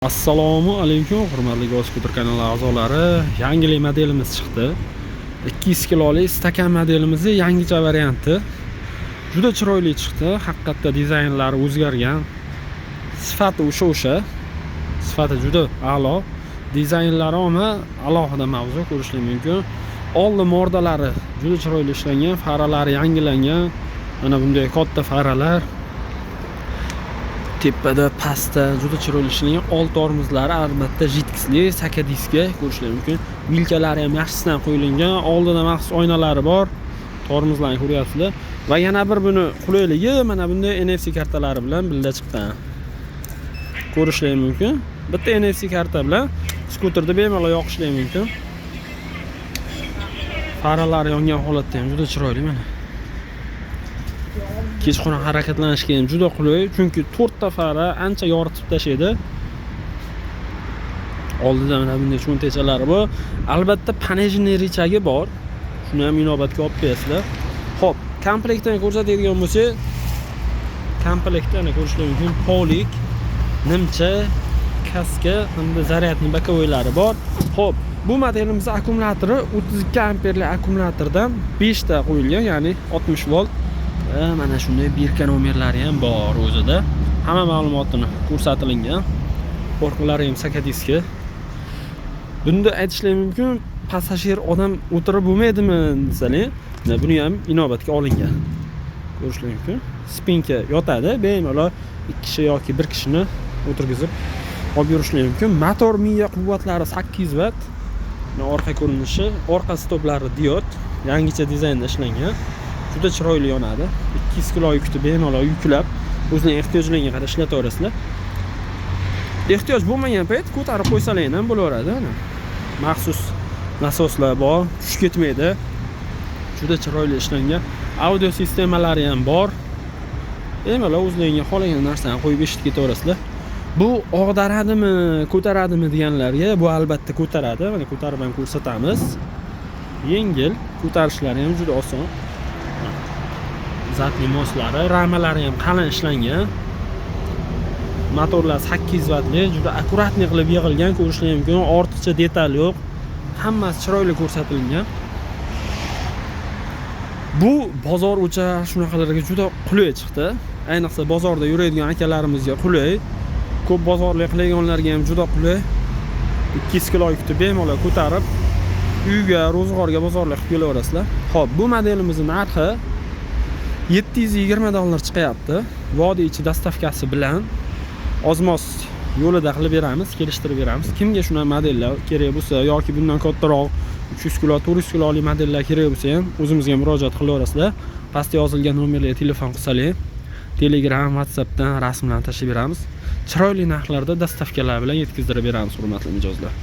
Assalomu alaykum hurmatli Goskuter kanali a'zolari. Yangilik modelimiz chiqdi. 200 kilolik stakan modelimizning yangicha varianti. Juda chiroyli chiqdi. Haqiqatda dizaynlari o'zgargan. Sifati o'sha. Sifati juda a'lo. Dizaynlari ham alohida mavzu ko'rishlik mumkin. Old mordalari juda chiroyli ishlangan, faralari yangilangan. Mana bunday katta faralar. Tepada, pastda juda chiroyli ishlangan. Old tormozlari albatta jitkichli, saka diska ko'rishlar mumkin. Vilkalari ham yaxshisidan qo'yilgan. Oldida maxsus oynalari bor. Tormozlarni ko'ryapsizlar. Va yana bir buni qulayligi mana bunday NFC kartalari bilan birga chiqqan. Ko'rishlar mumkin. Bitta NFC karta bilan skuterda bemalol yoqishlar mumkin. Faralari yongan holatda ham juda chiroyli mana. Kechqurun harakatlanishga ham juda qulay, chunki 4 ta fara ancha yoritib tashlaydi. Oldida mana bunday cho'ntechalari bor. Albatta panejniy richagi bor. Shuni ham inobatga olib qo'yasizlar. Xo'p, komplektni ko'rsatadigan bo'lsak, komplektni ko'rishlar mumkin. Polik, nimcha, kaska hamda zaryadni bokovoylari bor. Xo'p, bu modelimizning akkumulyatori 32 amperli akkumulyatordan 5 ta qo'yilgan, ya'ni 60 volt. Mana shunday birka nomerlari ham bor o'zida. Hamma ma'lumotini ko'rsatilgan. Orqalari ham saka diski. Bunda aytishlar mumkin, passajir odam o'tirib bo'lmaydimi desalar, buni ham inobatga olingan. Ko'rishlar mumkin. Spinka yotadi, bemalol 2 kishi yoki 1 kishini o'tirgizib olib yurishlar mumkin. Motor miya quvvatlari 8 watt. Orqa ko'rinishi, orqa stoplari diod, yangicha dizaynda ishlangan. Juda chiroyli yonadi. 200 kilo yukni bemalol yuklab, o'zining ehtiyojlariga qarab ishlataverasizlar. Ehtiyoj bo'lmagan payt ko'tarib qo'ysalar ham bo'laveradi. Maxsus nasoslar bor, tushib ketmaydi. Juda chiroyli ishlangan. Audio sistemalari ham bor. Bemalol o'zingizga xohlagan narsani qo'yib eshitib ketaverasizlar. Bu og'daradimi, ko'taradimi deganlarga, bu albatta ko'taradi. Mana ko'tarib ham ko'rsatamiz. Yengil, ko'tarishlari ham juda oson. Zatli moslari, ramalari ham qalin ishlangan. Motorlar 8 wattli, juda akkuratni qilib yig'ilgan, ko'rishlar mumkin. Ortiqcha detal yo'q. Hammasi chiroyli ko'rsatilgan. Bu bozor o'cha shunaqalarga juda qulay chiqdi. Ayniqsa bozorda yuradigan akalarimizga qulay. Ko'p bozorlik qilganlarga ham juda qulay. 200 kilo yukni bemalol ko'tarib uyga, ro'zg'orga bozorlik qilib kelaverasizlar. Xo'p, bu modelimizning narxi $720 chiqyapti. Vodiy ichi dastavkasi bilan ozmos yo'lida qilib beramiz, kelishtirib beramiz. Kimga shuna modellar kerak bo'lsa yoki bundan kattaroq 300 kilo, 400 kilolik modellar kerak bo'lsa ham o'zimizga murojaat qilaverasizlar. Pastda yozilgan nomerlarga telefon qilsalar, Telegram, WhatsAppdan rasmlarni tashlab beramiz. Chiroyli narxlarda dastavkalar bilan yetkazdirib beramiz, hurmatli mijozlar.